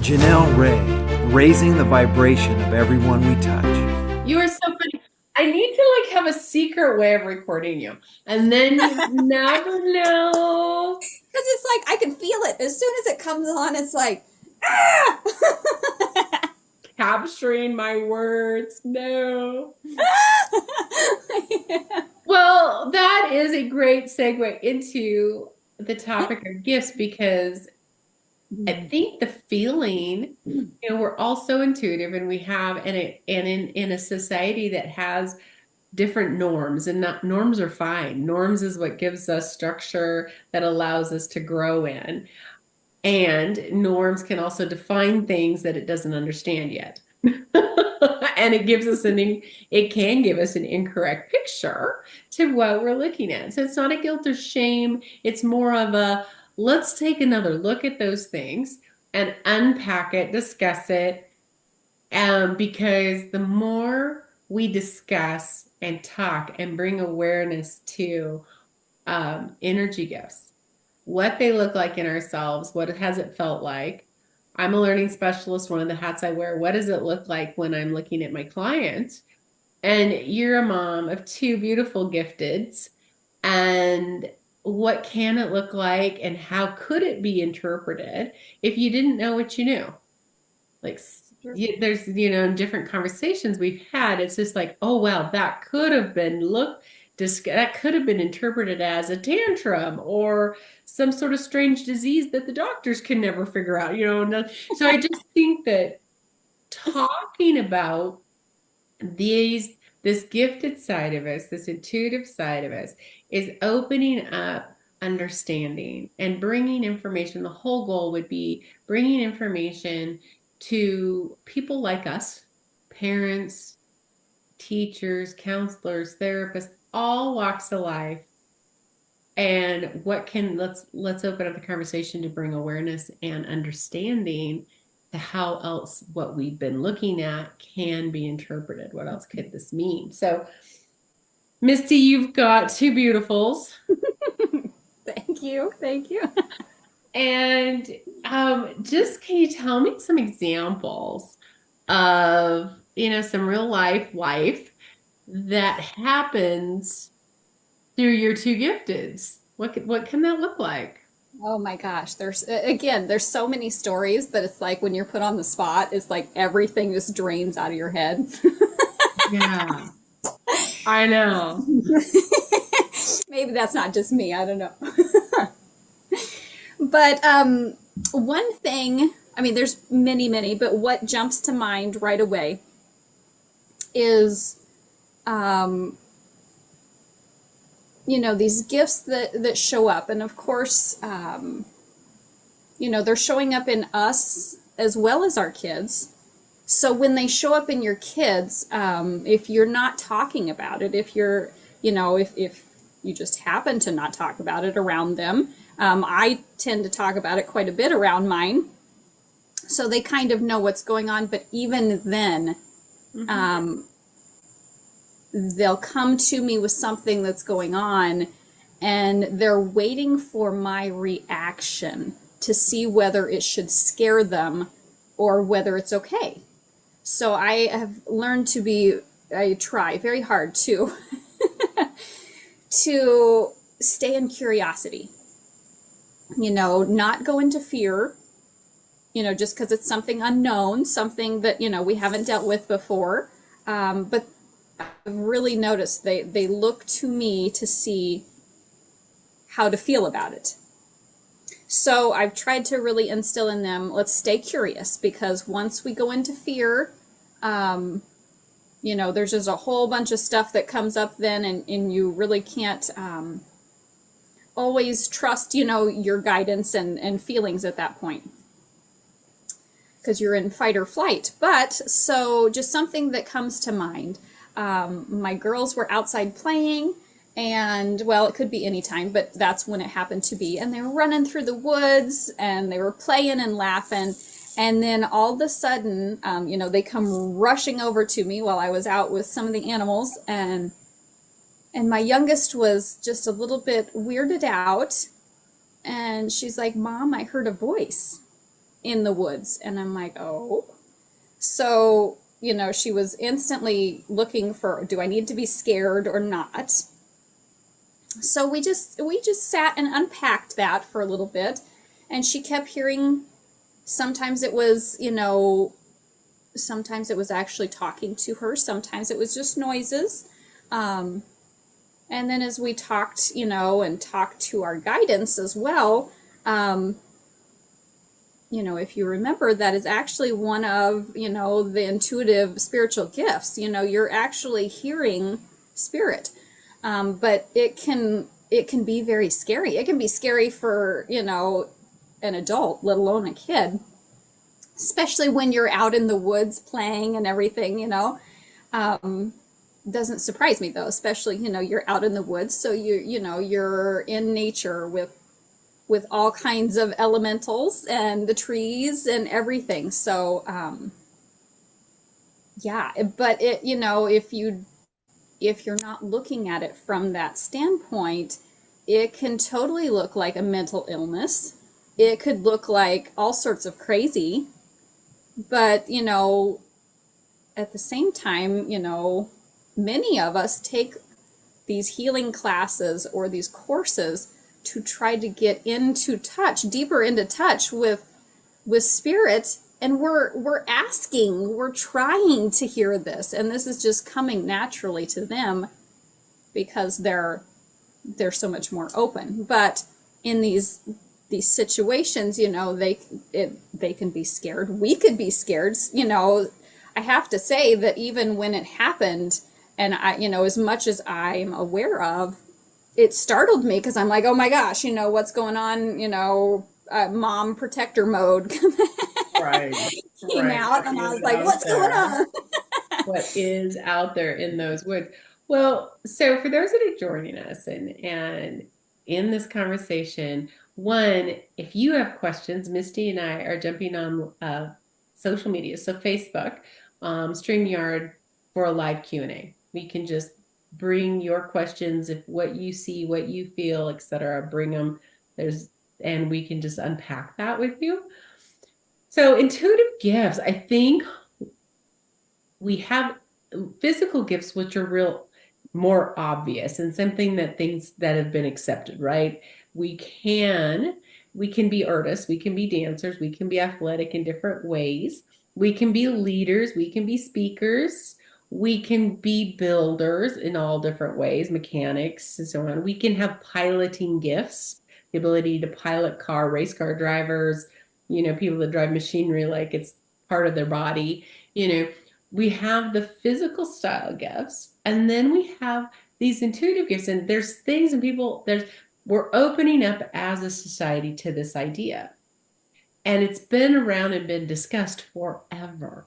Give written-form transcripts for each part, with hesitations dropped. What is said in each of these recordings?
Janell Rae, raising the vibration of everyone we touch. You are so funny. I need to like have a secret way of recording you. And then you never know. Because it's like I can feel it. As soon as it comes on, it's like, ah! Capturing my words. No. Yeah. Well, that is a great segue into the topic of gifts because I think the feeling, we're all so intuitive and we have in a society that has different norms and not norms are fine. Norms is what gives us structure that allows us to grow in. And norms can also define things that it doesn't understand yet. And it can give us an incorrect picture to what we're looking at. So it's not a guilt or shame. It's more of a let's take another look at those things and unpack it, discuss it. Because the more we discuss and talk and bring awareness to energy gifts, what they look like in ourselves, what has it felt like. I'm a learning specialist, one of the hats I wear. What does it look like when I'm looking at my client? And you're a mom of two beautiful gifteds. And what can it look like and how could it be interpreted if you didn't know what you knew? Like there's, in different conversations we've had, it's just like, oh, wow, that could have been that could have been interpreted as a tantrum or some sort of strange disease that the doctors can never figure out, So I just think that talking about this gifted side of us, this intuitive side of us, is opening up understanding and bringing information. The whole goal would be bringing information to people like us, parents, teachers, counselors, therapists, all walks of life. And let's open up the conversation to bring awareness and understanding to how else what we've been looking at can be interpreted. What else could this mean? So, Misty, you've got two beautifuls. Thank you. Thank you. And just can you tell me some examples of, some real life that happens through your two gifteds? What can that look like? Oh my gosh. There's so many stories that it's like when you're put on the spot, it's like everything just drains out of your head. Yeah, I know. Maybe that's not just me. I don't know. But one thing, I mean, there's many, but what jumps to mind right away is, these gifts that show up. And of course, they're showing up in us as well as our kids. So when they show up in your kids, if you're not talking about it, if you're, if you just happen to not talk about it around them, I tend to talk about it quite a bit around mine. So they kind of know what's going on. But even then, they'll come to me with something that's going on and they're waiting for my reaction to see whether it should scare them or whether it's okay. So I have learned I try very hard to to stay in curiosity, not go into fear, just because it's something unknown, something that, we haven't dealt with before. But I've really noticed they look to me to see how to feel about it. So I've tried to really instill in them, let's stay curious, because once we go into fear, there's just a whole bunch of stuff that comes up then, and you really can't always trust, your guidance and feelings at that point, because you're in fight or flight. But so just something that comes to mind. My girls were outside playing, and well, it could be any time, but that's when it happened to be. And they were running through the woods, and they were playing and laughing. And then all of a sudden, they come rushing over to me while I was out with some of the animals, and my youngest was just a little bit weirded out, and she's like, "Mom, I heard a voice." in the woods. And I'm like, oh. So, she was instantly looking for, do I need to be scared or not? So we just sat and unpacked that for a little bit, and she kept hearing, sometimes it was, sometimes it was actually talking to her, sometimes it was just noises. And then as we talked, and talked to our guidance as well, if you remember, that is actually one of, the intuitive spiritual gifts. You're actually hearing spirit. But it can be very scary. It can be scary for, an adult, let alone a kid, especially when you're out in the woods playing and everything, doesn't surprise me though, especially, you're out in the woods. So you're in nature with all kinds of elementals and the trees and everything. So, yeah, but if you're not looking at it from that standpoint, it can totally look like a mental illness. It could look like all sorts of crazy. But, at the same time, many of us take these healing classes or these courses to try to get into touch, deeper into touch with spirit, and we're asking, we're trying to hear this, and this is just coming naturally to them because they're so much more open. But in these situations, they can be scared. We could be scared. I have to say that even when it happened, and I, as much as I'm aware of, it startled me because I'm like, oh my gosh, what's going on? Mom protector mode Right. came out, and I was like, what's going on? What is out there in those woods? Well, so for those that are joining us and in this conversation, one, if you have questions, Misty and I are jumping on social media, so Facebook, StreamYard, for a live Q&A. We can just bring your questions, if what you see, what you feel, etc. Bring them. And we can just unpack that with you. So intuitive gifts, I think we have physical gifts, which are more obvious and something that things that have been accepted, right? We can be artists, we can be dancers, we can be athletic in different ways. We can be leaders, we can be speakers, we can be builders in all different ways, mechanics and so on. We can have piloting gifts, the ability to pilot race car drivers, people that drive machinery like it's part of their body. We have the physical style gifts, and then we have these intuitive gifts, and there's things and people, we're opening up as a society to this idea. And it's been around and been discussed forever.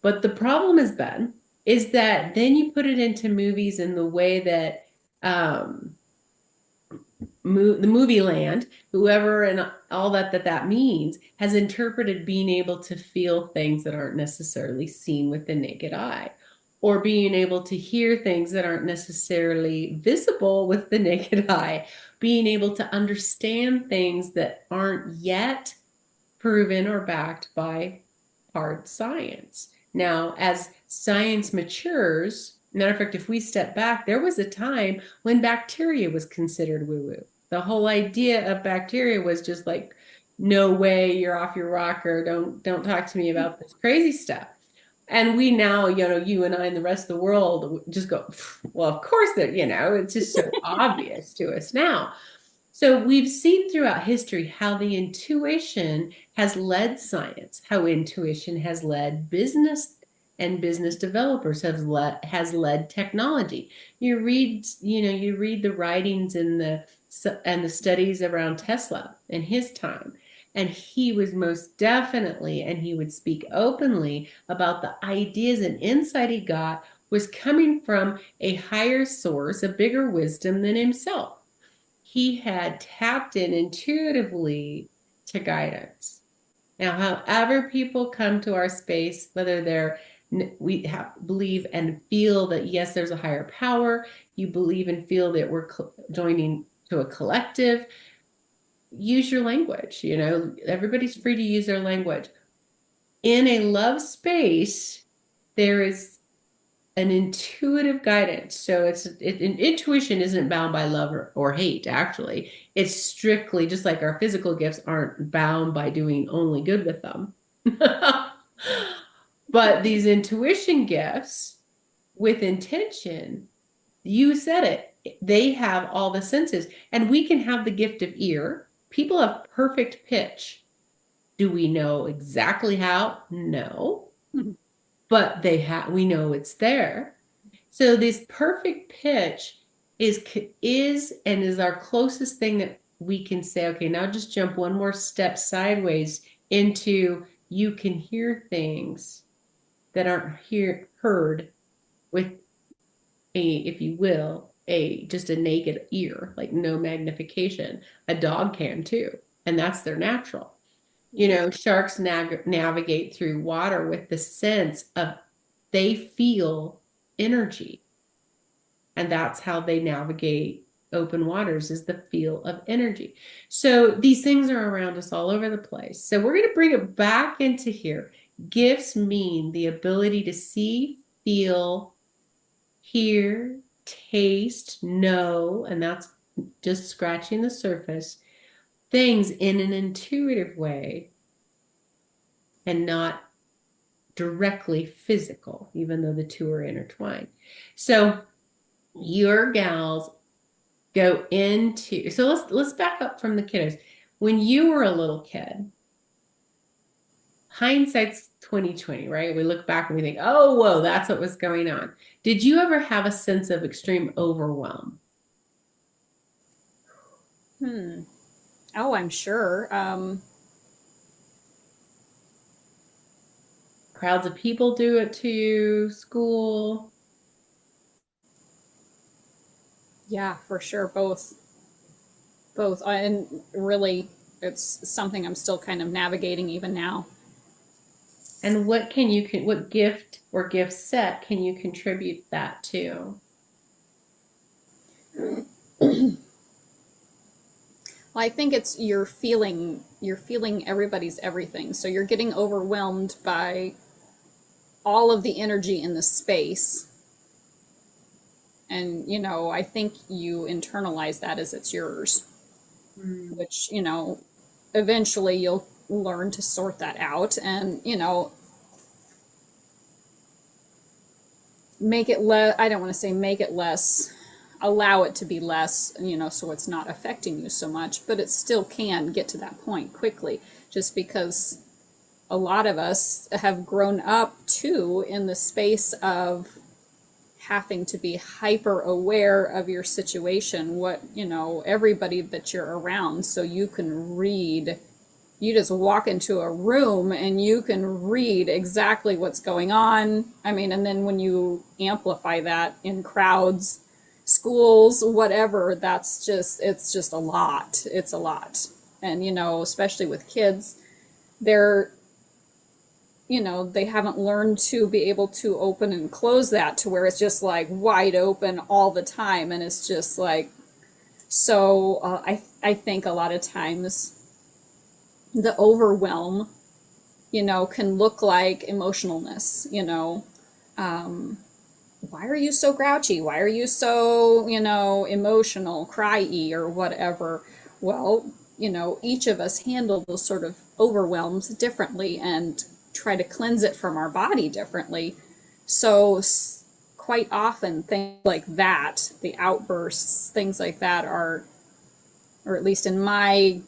But the problem is that then you put it into movies in the way that the movie land, whoever and all that means, has interpreted being able to feel things that aren't necessarily seen with the naked eye, or being able to hear things that aren't necessarily visible with the naked eye, being able to understand things that aren't yet proven or backed by hard science. Now, as science matures, matter of fact, if we step back, there was a time when bacteria was considered woo-woo. The whole idea of bacteria was just like, no way, you're off your rocker. Don't talk to me about this crazy stuff. And we now, you and I and the rest of the world just go, well, of course that, it's just so obvious to us now. So we've seen throughout history how the intuition has led science, how intuition has led business, and business developers has led technology. You read the writings and the studies around Tesla in his time, and he was most definitely, and he would speak openly about the ideas and insight he got was coming from a higher source, a bigger wisdom than himself. He had tapped in intuitively to guidance. Now, however people come to our space, whether believe and feel that, yes, there's a higher power, you believe and feel that we're joining to a collective, use your language. Everybody's free to use their language. In a love space, there is an intuitive guidance. So intuition isn't bound by love or hate, actually. It's strictly just like our physical gifts aren't bound by doing only good with them. But these intuition gifts with intention, you said it, they have all the senses. And we can have the gift of ear. People have perfect pitch. Do we know exactly how? No. But we know it's there. So this perfect pitch is our closest thing that we can say, okay, now just jump one more step sideways into you can hear things that aren't heard with if you will, just a naked ear, like no magnification. A dog can too, and that's their natural. Sharks navigate through water with the sense of they feel energy. And that's how they navigate open waters, is the feel of energy. So these things are around us all over the place. So we're going to bring it back into here. Gifts mean the ability to see, feel, hear, taste, know, and that's just scratching the surface, things in an intuitive way and not directly physical, even though the two are intertwined. So your gals go into, so let's back up from the kiddos. When you were a little kid, hindsight's 2020, right? We look back and we think, oh, whoa, that's what was going on. Did you ever have a sense of extreme overwhelm? Oh, I'm sure. Crowds of people do it to you, school. Yeah, for sure. Both. And really, it's something I'm still kind of navigating even now. And what gift or gift set can you contribute that to? Well, I think it's you're feeling everybody's everything. So you're getting overwhelmed by all of the energy in the space. And, I think you internalize that as it's yours, which, eventually you'll learn to sort that out and, make it less, I don't want to say make it less, allow it to be less, so it's not affecting you so much, but it still can get to that point quickly, just because a lot of us have grown up too in the space of having to be hyper aware of your situation, everybody that you're around, so you can read. You just walk into a room and you can read exactly what's going on. I mean, and then when you amplify that in crowds, schools, whatever, it's just a lot. It's a lot. And, especially with kids, they haven't learned to be able to open and close that to where it's just like wide open all the time. And it's just like, so I think a lot of times the overwhelm, can look like emotionalness, why are you so grouchy? Why are you so, emotional, cry-y or whatever? Well, each of us handle those sort of overwhelms differently and try to cleanse it from our body differently. So quite often things like that, the outbursts, things like that are, or at least in my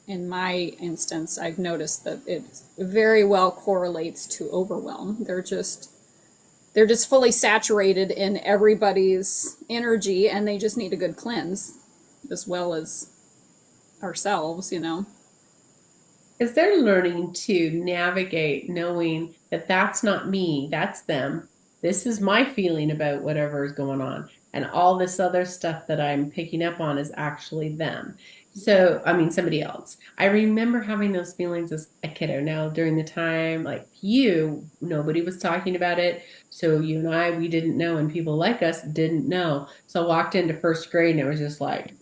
instance, I've noticed that it very well correlates to overwhelm. They're just fully saturated in everybody's energy, and they just need a good cleanse, as well as ourselves, Because they're learning to navigate, knowing that that's not me, that's them. This is my feeling about whatever is going on. And all this other stuff that I'm picking up on is actually them. So, I mean, somebody else. I remember having those feelings as a kiddo. Now, during the time, like nobody was talking about it. So you and I, we didn't know, and people like us didn't know. So I walked into first grade and it was just like,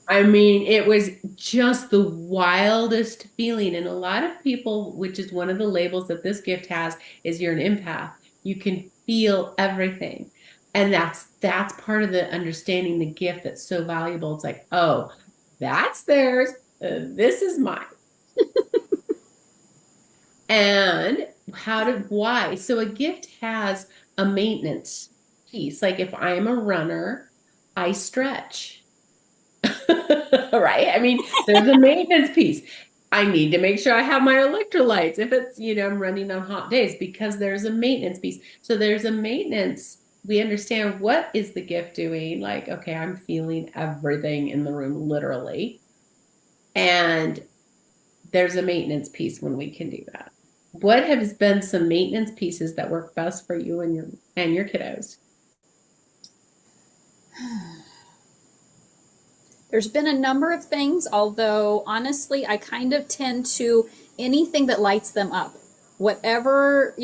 I mean, it was just the wildest feeling. And a lot of people, which is one of the labels that this gift has, is you're an empath. You can feel everything. And that's part of the understanding the gift that's so valuable. It's like, oh, that's theirs. This is mine. And why? So a gift has a maintenance piece. Like if I'm a runner, I stretch. Right? I mean, there's a maintenance piece. I need to make sure I have my electrolytes if it's, I'm running on hot days because there's a maintenance piece. So there's a maintenance. We understand what is the gift doing? Like, okay, I'm feeling everything in the room, literally. And there's a maintenance piece when we can do that. What has been some maintenance pieces that work best for you and your kiddos? There's been a number of things, although honestly, I kind of tend to anything that lights them up, whatever,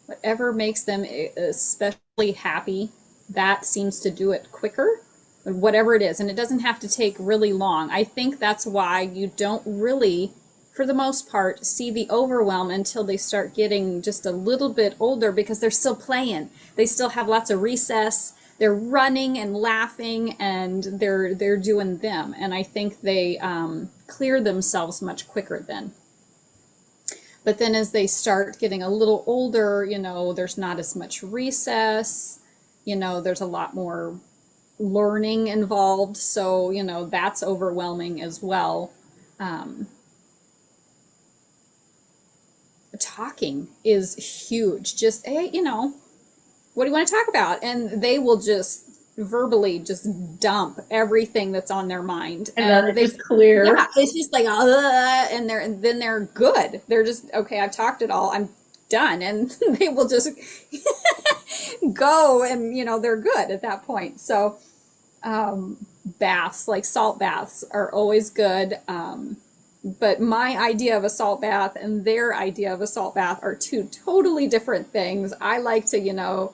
whatever makes them especially happy, that seems to do it quicker, whatever it is. And it doesn't have to take really long. I think that's why you don't really, for the most part, see the overwhelm until they start getting just a little bit older because they're still playing. They still have lots of recess. They're running and laughing and they're doing them. And I think they clear themselves much quicker then. But then as they start getting a little older, there's not as much recess, there's a lot more learning involved. So, that's overwhelming as well. Talking is huge. Just, hey, what do you want to talk about? And they will just verbally just dump everything that's on their mind. And they just clear. Yeah, it's just like, and then they're good. They're just, okay, I've talked it all. I'm done. And they will just go and, they're good at that point. So baths, like salt baths are always good. But my idea of a salt bath and their idea of a salt bath are two totally different things. I like to,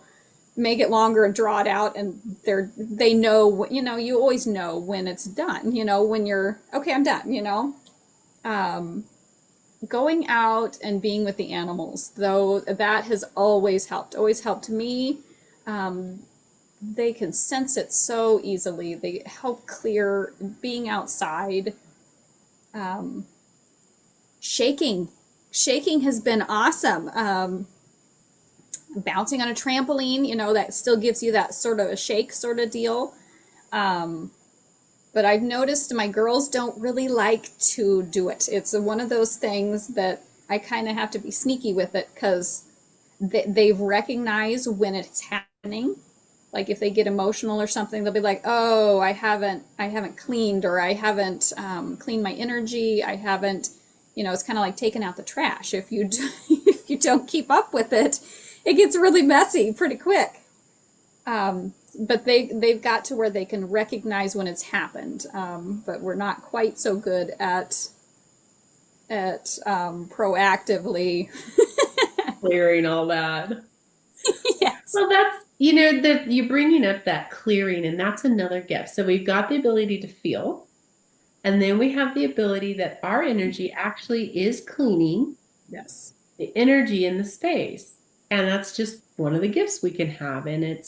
make it longer and draw it out, and they know, you always know when it's done, when you're, okay, I'm done, going out and being with the animals, though, that has always helped me. They can sense it so easily. They help clear being outside. Shaking has been awesome. Bouncing on a trampoline, that still gives you that sort of a shake sort of deal. But I've noticed my girls don't really like to do it. It's one of those things that I kind of have to be sneaky with it because they've recognized when it's happening. Like if they get emotional or something, they'll be like, "Oh, I haven't cleaned, or I haven't cleaned my energy. I haven't." It's kind of like taking out the trash. If you if you don't keep up with it, it gets really messy pretty quick. But they've got to where they can recognize when it's happened. But we're not quite so good at proactively clearing all that. Yes. Well, that's that you're bringing up that clearing, and that's another gift. So we've got the ability to feel, and then we have the ability that our energy actually is cleaning. Yes. The energy in the space, and that's just one of the gifts we can have. And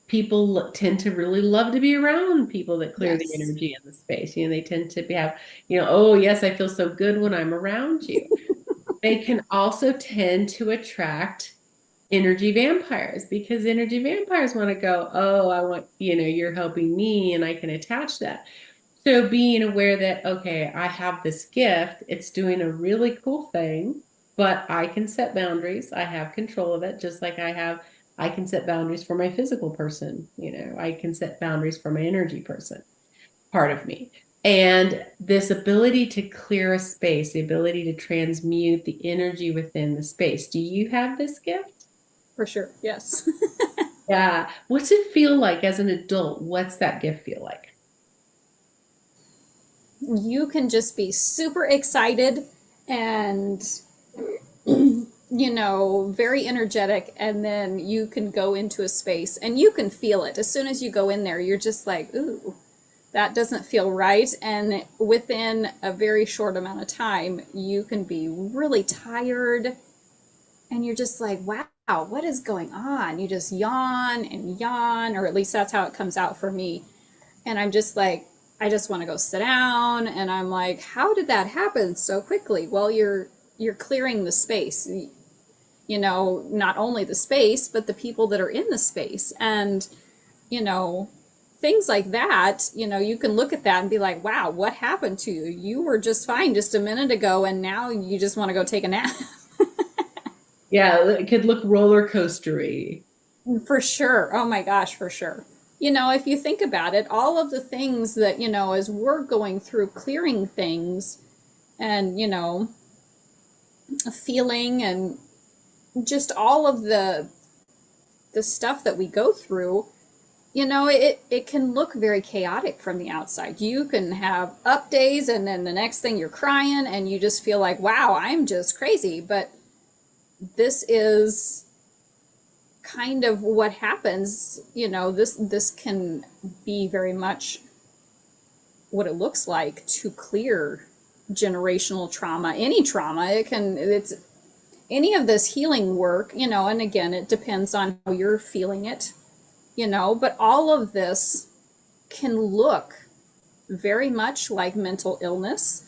people tend to really love to be around people that clear the energy in the space. They tend to have, oh yes, I feel so good when I'm around you. They can also tend to attract energy vampires because energy vampires want to go, oh, I want, you're helping me, and I can attach that. So being aware that, okay, I have this gift, it's doing a really cool thing, but I can set boundaries. I have control of it, just like I can set boundaries for my physical person. I can set boundaries for my energy person, part of me. And this ability to clear a space, the ability to transmute the energy within the space. Do you have this gift? For sure, yes. Yeah. What's it feel like as an adult? What's that gift feel like? You can just be super excited and very energetic, and then you can go into a space and you can feel it. As soon as you go in there, you're just like, ooh, that doesn't feel right. And within a very short amount of time, you can be really tired and you're just like, wow, what is going on? You just yawn and yawn, or at least that's how it comes out for me. And I'm just like, I just want to go sit down. And I'm like, how did that happen so quickly? Well, you're clearing the space, not only the space, but the people that are in the space. And, things like that, you can look at that and be like, wow, what happened to you? You were just fine just a minute ago, and now you just want to go take a nap. Yeah, it could look roller coastery. For sure. Oh my gosh, for sure. If you think about it, all of the things that, as we're going through clearing things and, feeling and just all of the stuff that we go through, it can look very chaotic from the outside. You can have up days and then the next thing you're crying and you just feel like, wow, I'm just crazy. But this is kind of what happens. This can be very much what it looks like to clear generational trauma, any trauma. It's any of this healing work, and again, it depends on how you're feeling it, but all of this can look very much like mental illness,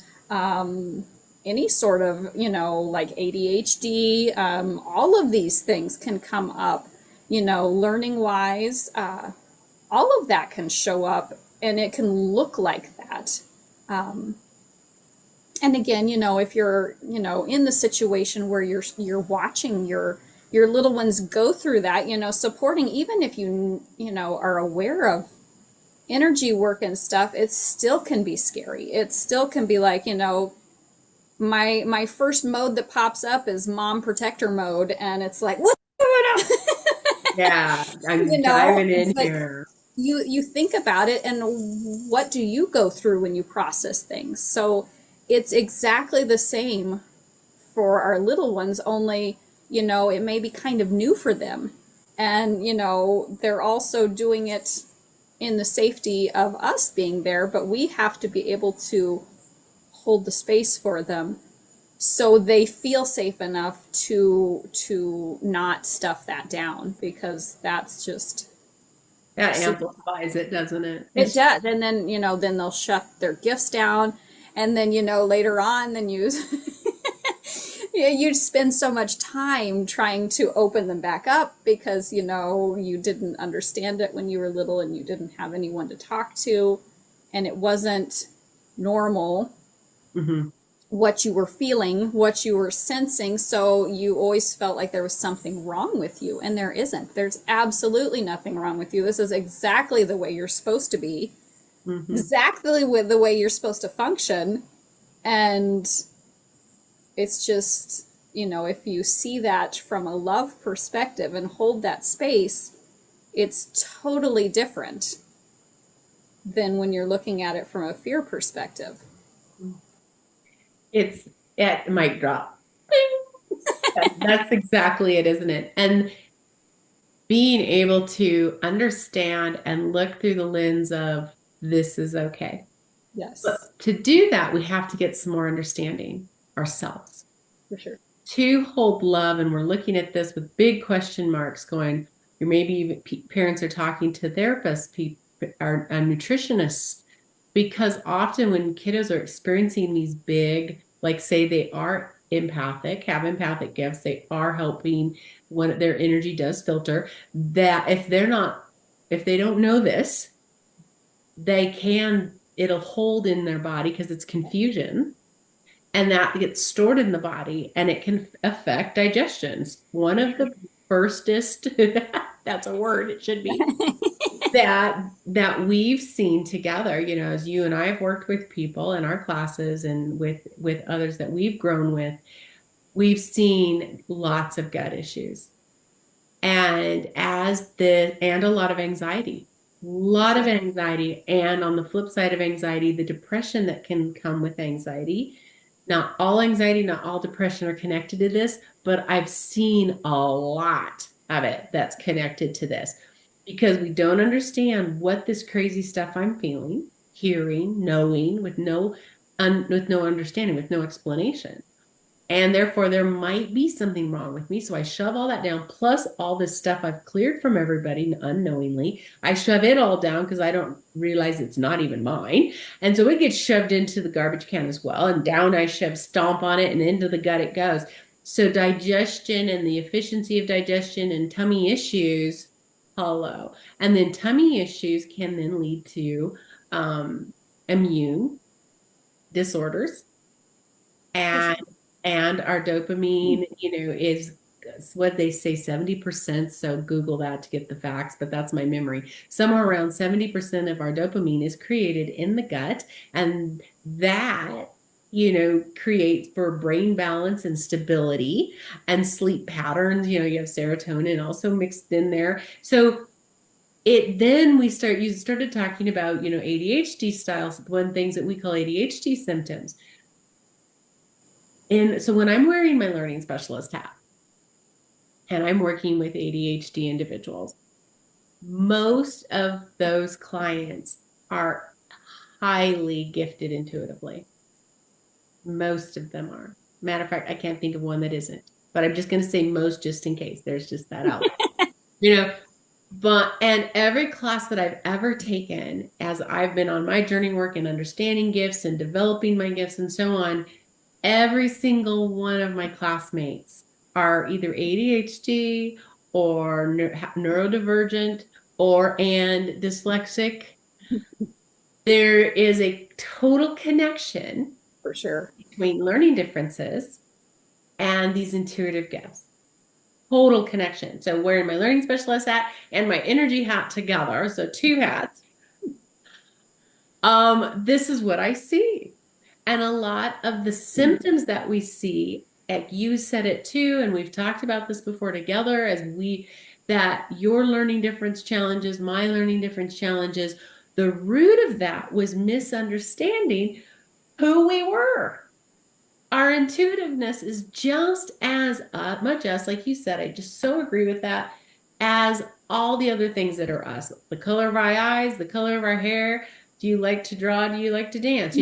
any sort of, like ADHD, all of these things can come up, learning wise, all of that can show up and it can look like that. And again, if you're, in the situation where you're watching your little ones go through that, supporting, even if you are aware of energy work and stuff, it still can be scary. It still can be like, my first mode that pops up is mom protector mode, and it's like, what's going on? Yeah, I'm diving in here. You think about it, and what do you go through when you process things? So it's exactly the same for our little ones, only, it may be kind of new for them. And, they're also doing it in the safety of us being there, but we have to be able to hold the space for them so they feel safe enough to not stuff that down, because that's just... That amplifies it, doesn't it? It does. And then, then they'll shut their gifts down. And then, later on, then you you spend so much time trying to open them back up because, you didn't understand it when you were little and you didn't have anyone to talk to. And it wasn't normal. Mm-hmm. What you were feeling, what you were sensing, so you always felt like there was something wrong with you, and there isn't. There's absolutely nothing wrong with you. This is exactly the way you're supposed to be, exactly with the way you're supposed to function, and it's just, if you see that from a love perspective and hold that space, it's totally different than when you're looking at it from a fear perspective. It's at mic drop. That's exactly it, isn't it? And being able to understand and look through the lens of this is okay. Yes. But to do that, we have to get some more understanding ourselves. For sure. To hold love, and we're looking at this with big question marks going, or maybe even parents are talking to therapists, or nutritionists, because often when kiddos are experiencing these big, like say they are empathic, have empathic gifts, they are helping when their energy does filter, that if they don't know this, it'll hold in their body because it's confusion. And that gets stored in the body and it can affect digestions. One of the firstest, that's a word, it should be, that we've seen together, as you and I have worked with people in our classes and with others that we've grown with, we've seen lots of gut issues. And and a lot of anxiety. And on the flip side of anxiety, the depression that can come with anxiety. Not all anxiety, not all depression are connected to this, but I've seen a lot of it that's connected to this because we don't understand what this crazy stuff I'm feeling, hearing, knowing with no understanding, with no explanation. And therefore, there might be something wrong with me. So I shove all that down, plus all this stuff I've cleared from everybody unknowingly. I shove it all down because I don't realize it's not even mine. And so it gets shoved into the garbage can as well. And down I stomp on it, and into the gut it goes. So digestion and the efficiency of digestion and tummy issues, hello. And then tummy issues can then lead to immune disorders. And our dopamine, is what they say 70%. So Google that to get the facts, but that's my memory. Somewhere around 70% of our dopamine is created in the gut. And that, creates for brain balance and stability and sleep patterns. You have serotonin also mixed in there. So you started talking about, ADHD styles, one things that we call ADHD symptoms. And so when I'm wearing my learning specialist hat and I'm working with ADHD individuals, most of those clients are highly gifted intuitively. Most of them are. Matter of fact, I can't think of one that isn't, but I'm just going to say most just in case. There's just that out there. And every class that I've ever taken, as I've been on my journey work and understanding gifts and developing my gifts and so on, every single one of my classmates are either ADHD or neurodivergent and dyslexic. There is a total connection For sure. between learning differences and these intuitive gifts. Total connection. So wearing my learning specialist hat and my energy hat together, so two hats, this is what I see. And a lot of the symptoms that we see, like you said it too, and we've talked about this before together, that your learning difference challenges, my learning difference challenges, the root of that was misunderstanding who we were. Our intuitiveness is just as much us, like you said, I just so agree with that, as all the other things that are us. The color of our eyes, the color of our hair. Do you like to draw? Do you like to dance?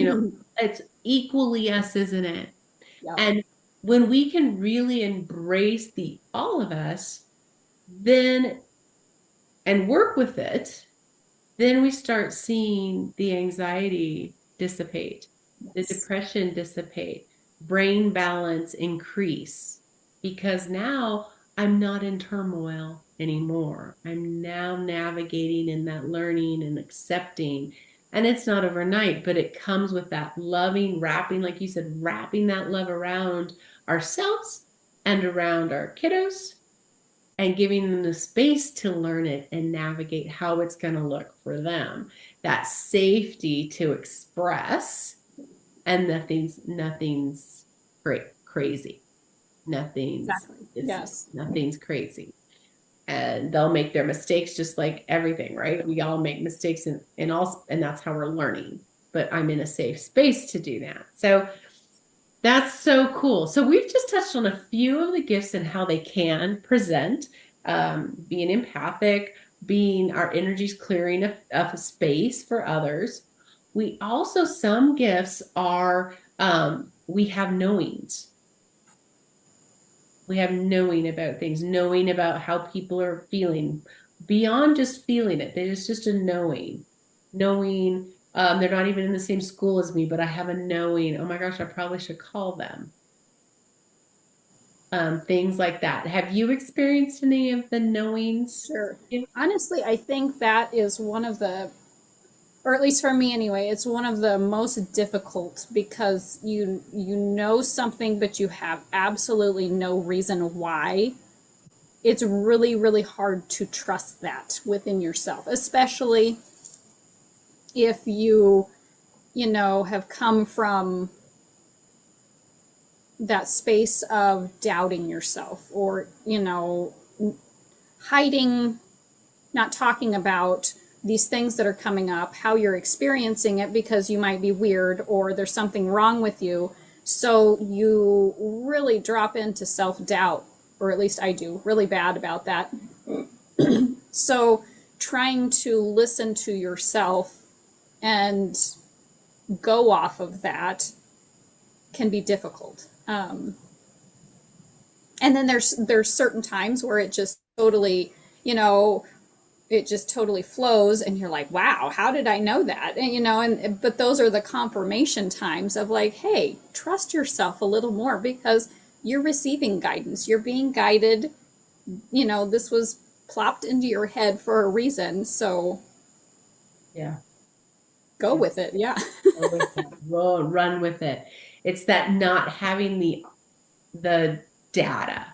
It's equally us, isn't it? Yep. And when we can really embrace the all of us, then and work with it, then we start seeing the anxiety dissipate, the depression dissipate, brain balance increase, because now I'm not in turmoil anymore. I'm now navigating in that learning and accepting. And it's not overnight, but it comes with that loving, wrapping, like you said, wrapping that love around ourselves and around our kiddos and giving them the space to learn it and navigate how it's going to look for them. That safety to express, and nothing's crazy. Nothing's crazy. And they'll make their mistakes just like everything, right? We all make mistakes and that's how we're learning. But I'm in a safe space to do that. So that's so cool. So we've just touched on a few of the gifts and how they can present, being empathic, being our energies clearing of space for others. Some gifts are, we have knowings. We have knowing about things, knowing about how people are feeling beyond just feeling it. There's just a knowing, they're not even in the same school as me, but I have a knowing. Oh my gosh, I probably should call them. Things like that. Have you experienced any of the knowings? Sure. Honestly, I think that is one of the, or at least for me anyway, it's one of the most difficult, because you know something, but you have absolutely no reason why. It's really, really hard to trust that within yourself, especially if you have come from that space of doubting yourself, or, hiding, not talking about these things that are coming up, how you're experiencing it because you might be weird or there's something wrong with you. So you really drop into self-doubt, or at least I do, really bad about that. So trying to listen to yourself and go off of that can be difficult. And then there's certain times where it just totally, it just totally flows, and you're like, wow, how did I know that? And but those are the confirmation times of like, hey, trust yourself a little more, because you're receiving guidance, you're being guided. This was plopped into your head for a reason, so Yeah. go with it. Yeah. Go with it. Run with it. It's that not having the data.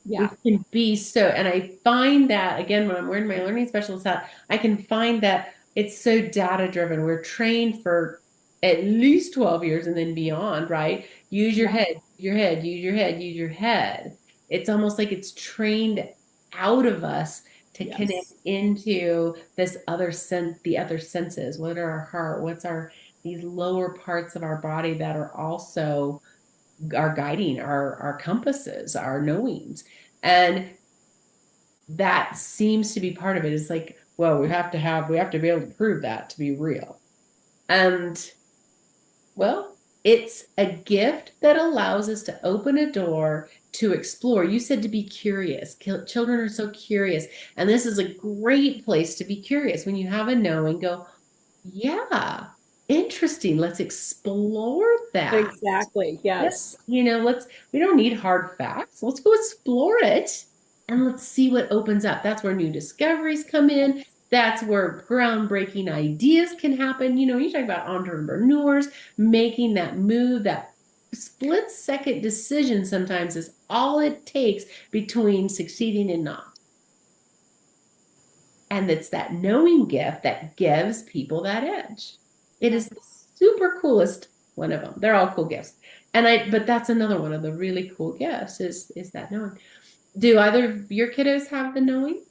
Yeah. We can be so, and I find that again when I'm wearing my learning specialist hat, I can find that it's so data driven. We're trained for at least 12 years and then beyond, right? Use your head, your head, use your head, use your head. It's almost like it's trained out of us to connect into this other sense, the other senses. What are our heart? What's these lower parts of our body that are also our guiding, our compasses, our knowings. And that seems to be part of it. It's like, well, we have to be able to prove that to be real. And well, it's a gift that allows us to open a door to explore. You said to be curious. Children are so curious. And this is a great place to be curious. When you have a knowing, go, yeah, interesting. Let's explore that. Exactly. Yes. We don't need hard facts. Let's go explore it and let's see what opens up. That's where new discoveries come in. That's where groundbreaking ideas can happen. You talk about entrepreneurs making that move, that split-second decision sometimes is all it takes between succeeding and not. And it's that knowing gift that gives people that edge. It is the super coolest one of them. They're all cool gifts. But that's another one of the really cool gifts is that knowing. Do either of your kiddos have the knowing?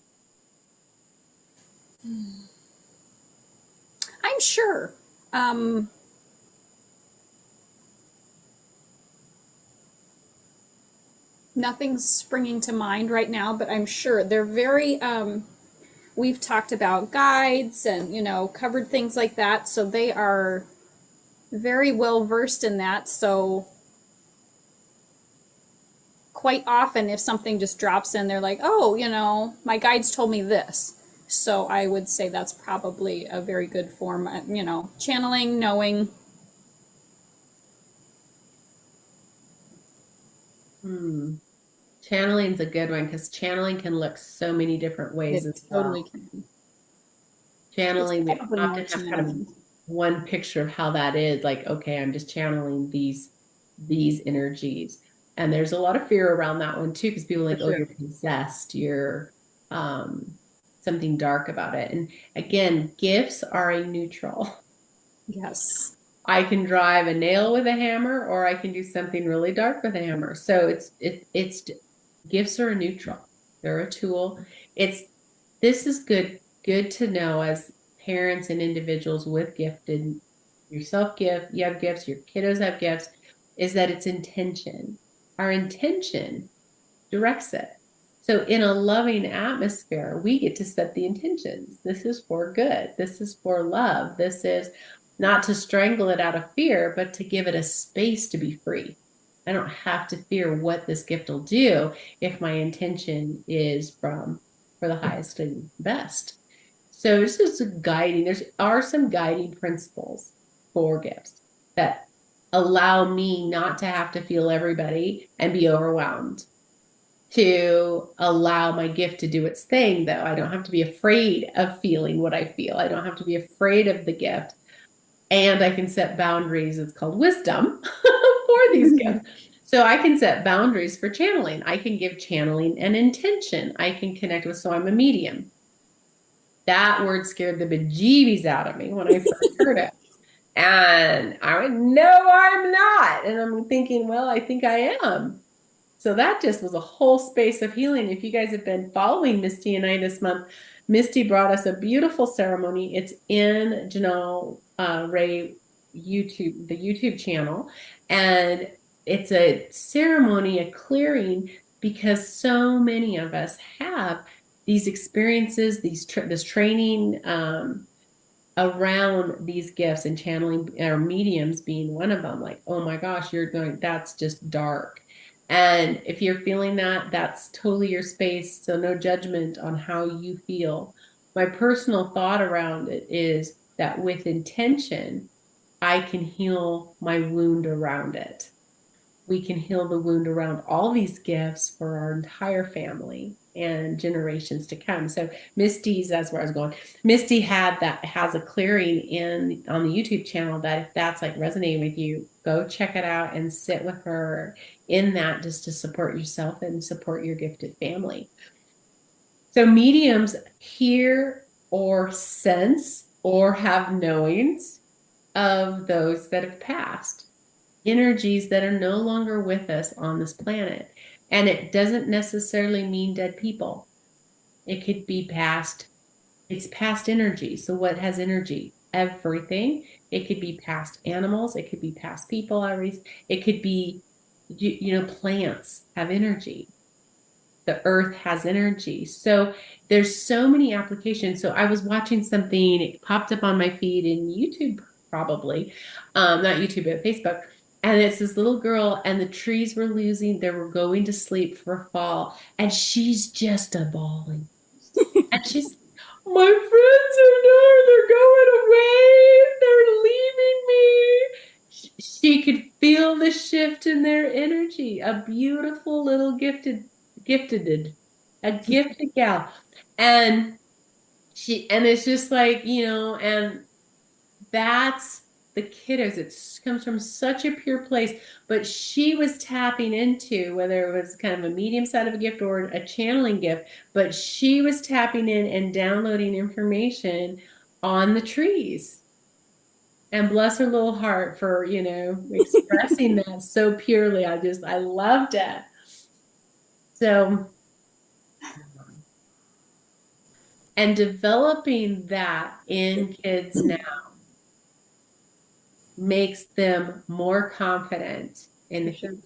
I'm sure. Nothing's springing to mind right now, but I'm sure they're very, we've talked about guides and, covered things like that. So they are very well versed in that. So quite often if something just drops in, they're like, oh, my guides told me this. So I would say that's probably a very good form, channeling, knowing. Channeling's a good one because channeling can look so many different ways It as well. totally can. Channeling, we It's probably often more have kind channeling. of one picture of how that is. Like, okay, I'm just channeling these energies. And there's a lot of fear around that one too, because people are like, For sure. oh, you're possessed, you're something dark about it. And again, gifts are a neutral. Yes. I can drive a nail with a hammer, or I can do something really dark with a hammer. So it's gifts are a neutral. They're a tool. This is good to know as parents and individuals with gifted, yourself gift, you have gifts, your kiddos have gifts, is that it's intention. Our intention directs it. So in a loving atmosphere, we get to set the intentions. This is for good. This is for love. This is not to strangle it out of fear, but to give it a space to be free. I don't have to fear what this gift will do if my intention is for the highest and best. So this is guiding. There are some guiding principles for gifts that allow me not to have to feel everybody and be overwhelmed. To allow my gift to do its thing, though. I don't have to be afraid of feeling what I feel. I don't have to be afraid of the gift. And I can set boundaries. It's called wisdom for these gifts. So I can set boundaries for channeling. I can give channeling an intention. I can connect with, so I'm a medium. That word scared the bejeebies out of me when I first heard it. And I went, no, I'm not. And I'm thinking, well, I think I am. So that just was a whole space of healing. If you guys have been following Misty and I this month, Misty brought us a beautiful ceremony. It's in Janell Rae the YouTube channel. And it's a ceremony, a clearing, because so many of us have these experiences, this training around these gifts, and channeling or mediums being one of them. Like, oh my gosh, that's just dark. And if you're feeling that, that's totally your space. So no judgment on how you feel. My personal thought around it is that with intention, I can heal my wound around it. We can heal the wound around all these gifts for our entire family and generations to come. So Misty's, that's where I was going. Misty has a clearing on the YouTube channel that if that's like resonating with you, go check it out and sit with her in that, just to support yourself and support your gifted family. So mediums hear or sense or have knowings of those that have passed, energies that are no longer with us on this planet. And it doesn't necessarily mean dead people. It could be past, it's past energy. So what has energy? Everything. It could be past animals. It could be past people. It could be, plants have energy. The earth has energy. So there's so many applications. So I was watching something, it popped up on my feed in YouTube, probably, not YouTube, but Facebook. And it's this little girl, and the trees they were going to sleep for fall. And she's just a bawling. And she's, my friends are there, they're going away, they're leaving me. She could feel the shift in their energy. A beautiful little gifted gal. And it's just like, and that's the kiddos. It comes from such a pure place, but she was tapping into, whether it was kind of a medium side of a gift or a channeling gift, but she was tapping in and downloading information on the trees. And bless her little heart for, expressing that so purely. I loved it. So, and developing that in kids now makes them more confident in the future,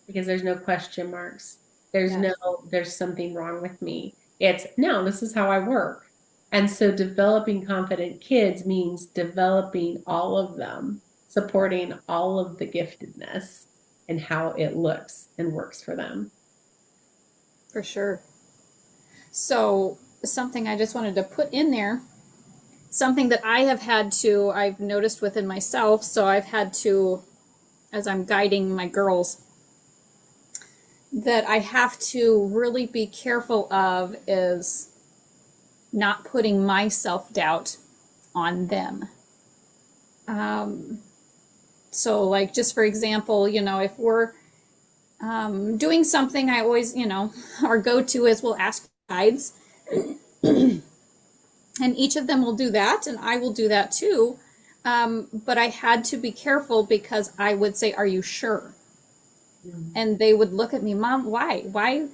because there's no question marks. There's something wrong with me. It's no, this is how I work. And so developing confident kids means developing all of them, supporting all of the giftedness and how it looks and works for them. For sure. So something I just wanted to put in there, something that I've noticed within myself. So I've had to, as I'm guiding my girls, that I have to really be careful of is not putting my self-doubt on them. So like, just for example, if we're doing something, I always, our go-to is we'll ask guides. And each of them will do that, and I will do that too. But I had to be careful, because I would say, "Are you sure?" Mm-hmm. And they would look at me, "Mom, why? Why?"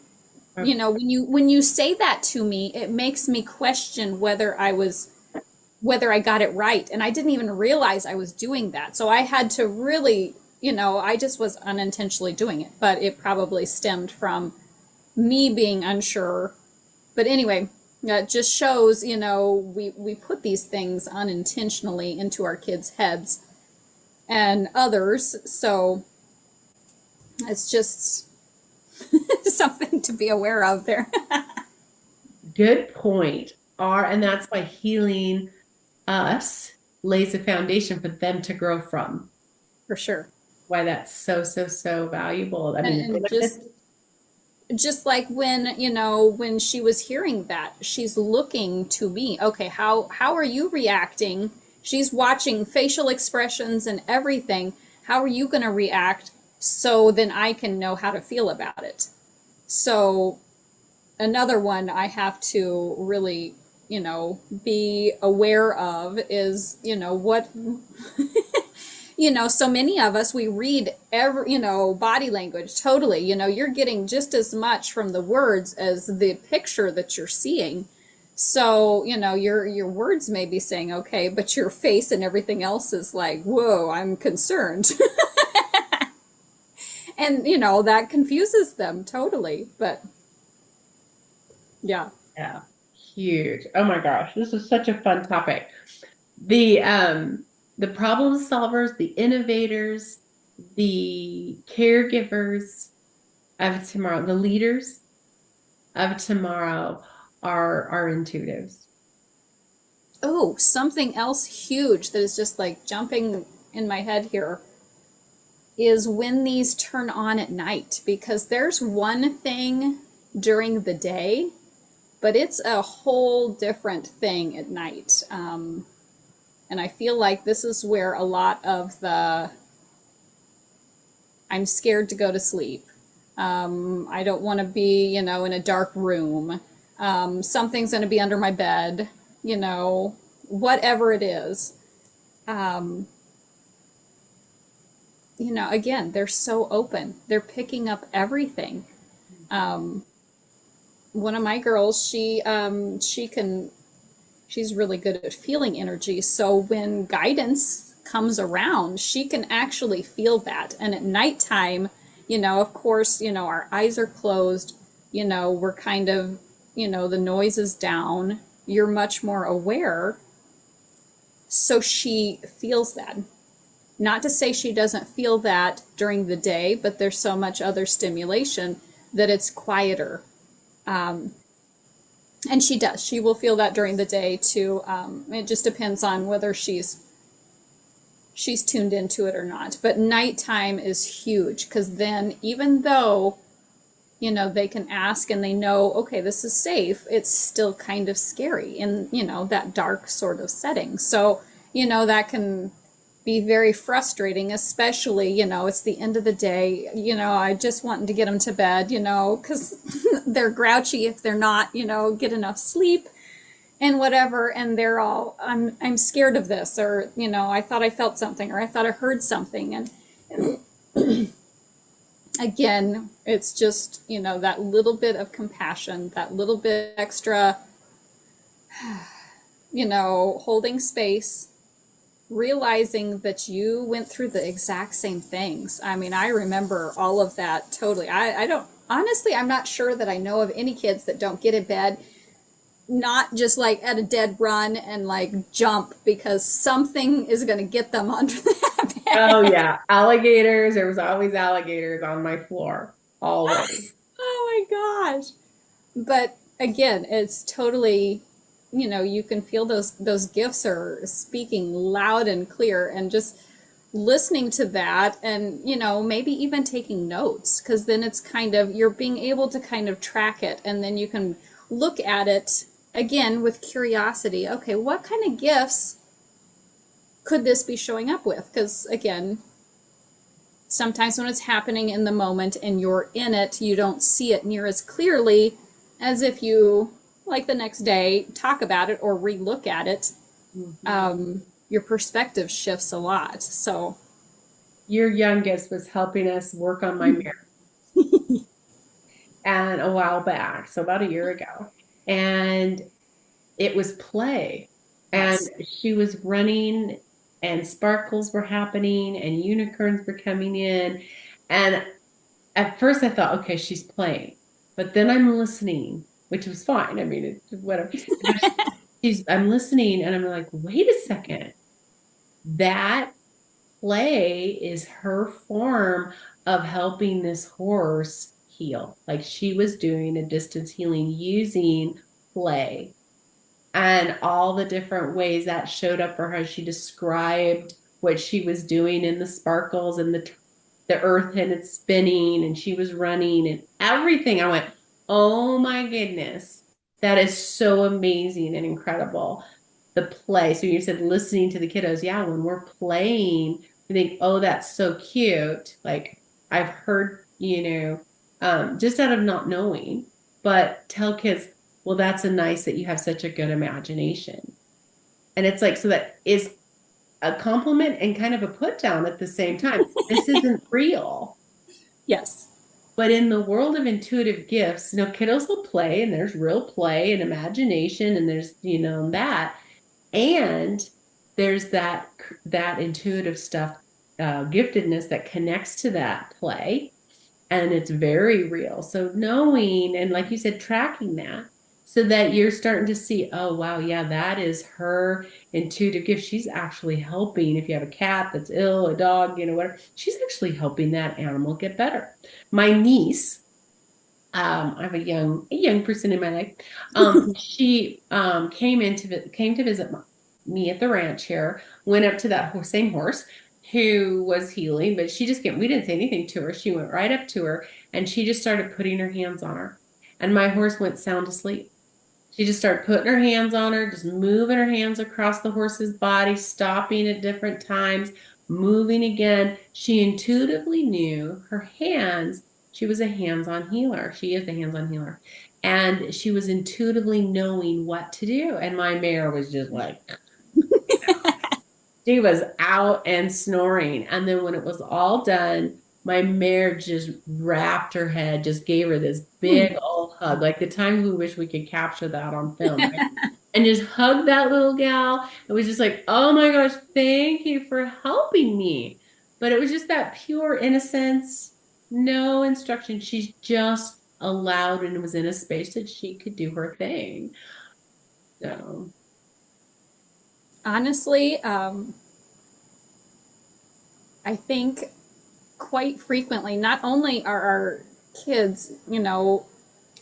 Okay. When you say that to me, it makes me question whether I got it right, and I didn't even realize I was doing that. So I had to really, I just was unintentionally doing it, but it probably stemmed from me being unsure. But anyway. It just shows, we put these things unintentionally into our kids' heads and others. So it's just something to be aware of there. Good point. And that's why healing us lays a foundation for them to grow from. For sure. Why that's so, so, so valuable. I mean, just like when she was hearing that, she's looking to me. Okay, how are you reacting? She's watching facial expressions and everything. How are you going to react? So then I can know how to feel about it. So another one I have to really, be aware of is, what so many of us, we read every, body language totally. You're getting just as much from the words as the picture that you're seeing. So, your words may be saying, okay, but your face and everything else is like, whoa, I'm concerned. And, you know, that confuses them totally. But yeah. Yeah. Huge. Oh my gosh, this is such a fun topic. The problem solvers, the innovators, the caregivers of tomorrow, the leaders of tomorrow are intuitives. Oh, something else huge that is just like jumping in my head here is when these turn on at night, because there's one thing during the day, but it's a whole different thing at night. And I feel like this is where a lot of the I'm scared to go to sleep. I don't want to be, you know, in a dark room. Something's going to be under my bed, you know, whatever it is. Um, you know, again, they're so open. They're picking up everything. One of my girls, she's really good at feeling energy. So when guidance comes around, she can actually feel that. And at nighttime, you know, of course, you know, our eyes are closed, you know, we're kind of, you know, the noise is down, you're much more aware. So she feels that. Not to say she doesn't feel that during the day, but there's so much other stimulation that it's quieter. And she does. She will feel that during the day too. It just depends on whether she's tuned into it or not. But nighttime is huge, because then, even though, you know, they can ask and they know, okay, this is safe, it's still kind of scary in, you know, that dark sort of setting. So, you know, that can be very frustrating, especially, you know, it's the end of the day, you know, I just wanting to get them to bed, you know, because they're grouchy if they're not, you know, get enough sleep and whatever, and they're all, I'm scared of this, or, you know, I thought I felt something, or I thought I heard something. And again, it's just, you know, that little bit of compassion, that little bit extra, you know, holding space, realizing that you went through the exact same things. I mean, I remember all of that totally. I don't, honestly, I'm not sure that I know of any kids that don't get in bed, not just like at a dead run and like jump because something is going to get them under that bed. Oh yeah, alligators. There was always alligators on my floor. Always. Oh my gosh. But again, it's totally, you know, you can feel those gifts are speaking loud and clear, and just listening to that, and, you know, maybe even taking notes, because then it's kind of, you're being able to kind of track it, and then you can look at it again with curiosity. Okay, what kind of gifts could this be showing up with? Because again, sometimes when it's happening in the moment and you're in it, you don't see it near as clearly as if you, like the next day, talk about it or re-look at it. Your perspective shifts a lot. So Your youngest was helping us work on my mirror and a while back, so about a year ago. And it was play. And yes. she was running and sparkles were happening and unicorns were coming in. And at first I thought, okay, she's playing. But then I'm listening, which was fine. I mean, it's whatever. I'm listening and I'm like, wait a second. That play is her form of helping this horse heal. Like she was doing a distance healing using play, and all the different ways that showed up for her. She described what she was doing in the sparkles and the earth and it's spinning, and she was running and everything. I went, oh my goodness, that is so amazing and incredible. The play. So you said listening to the kiddos. Yeah, when we're playing, we think, oh, that's so cute. Like I've heard, just out of not knowing, but tell kids, well, that's a nice that you have such a good imagination. And it's like, so that is a compliment and kind of a put down at the same time. This isn't real. Yes. But in the world of intuitive gifts, kiddos will play, and there's real play and imagination, and there's, that. And there's that intuitive stuff, giftedness that connects to that play. and it's very real. So knowing, and like you said, tracking that so that you're starting to see, oh, wow, yeah, that is her intuitive gift. She's actually helping. If you have a cat that's ill, a dog, whatever, she's actually helping that animal get better. My niece, I have a young person in my life. She came to visit me at the ranch here. Went up to that same horse who was healing, but we didn't say anything to her. She went right up to her and she just started putting her hands on her. And my horse went sound asleep. She just started putting her hands on her, just moving her hands across the horse's body, stopping at different times, moving again. She intuitively knew her hands. She was a hands-on healer. She is a hands-on healer. And she was intuitively knowing what to do. And my mare was just like, she was out and snoring. And then when it was all done, my mare just wrapped her head, just gave her this big old hug, like the time we wish we could capture that on film, right? And just hugged that little gal. It was just like, oh my gosh, thank you for helping me. But it was just that pure innocence, no instruction. She's just allowed and was in a space that she could do her thing. So Honestly, I think quite frequently, not only are our kids,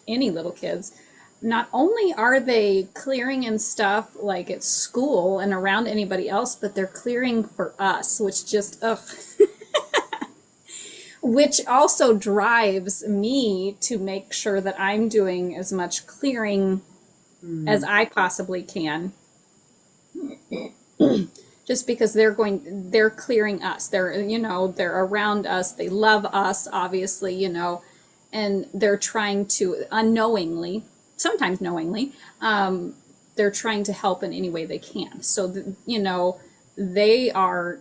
any little kids, not only are they clearing and stuff like at school and around anybody else, but they're clearing for us, which just, ugh. Which also drives me to make sure that I'm doing as much clearing as I possibly can. Just because they're clearing us. They're around us. They love us, obviously, and they're trying to unknowingly, sometimes knowingly, they're trying to help in any way they can. So, they are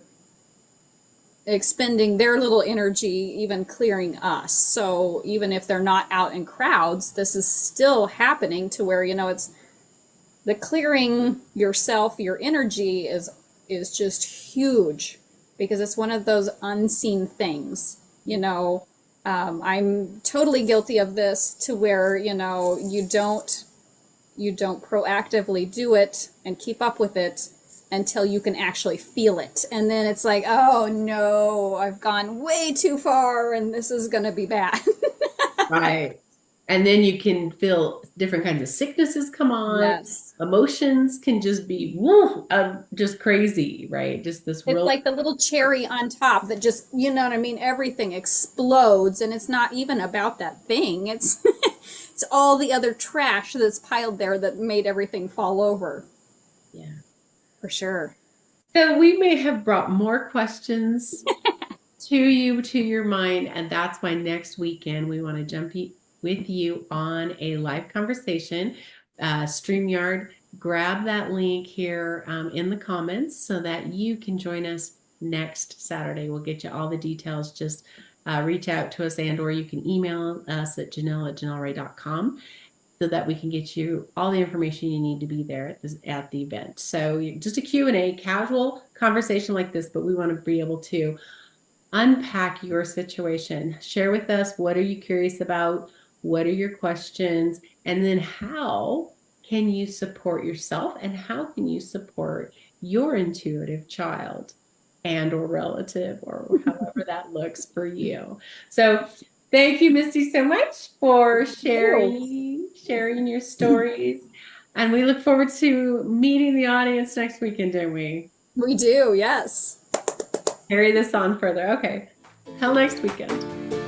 expending their little energy, even clearing us. So even if they're not out in crowds, this is still happening to where, it's the clearing yourself, your energy is just huge because it's one of those unseen things. I'm totally guilty of this to where, you don't proactively do it and keep up with it until you can actually feel it. And then it's like, oh no, I've gone way too far and this is going to be bad. right. And then you can feel different kinds of sicknesses come on. Yes. Emotions can just be just crazy, right? Just this It's like the little cherry on top that just, you know what I mean? Everything explodes and it's not even about that thing. It's it's all the other trash that's piled there that made everything fall over. Yeah. For sure. So we may have brought more questions to your mind, and that's why next weekend we want to jump with you on a live conversation. StreamYard, grab that link here in the comments so that you can join us next Saturday. We'll get you all the details. Just reach out to us or you can email us at janell@janellrae.com. so that we can get you all the information you need to be there at the event. So just a Q&A, casual conversation like this, but we want to be able to unpack your situation. Share with us, what are you curious about? What are your questions? And then how can you support yourself and how can you support your intuitive child and or relative or however that looks for you. So thank you, Misty, so much for sharing your stories. And we look forward to meeting the audience next weekend, don't we? We do, yes. Carry this on further. Okay. Till next weekend.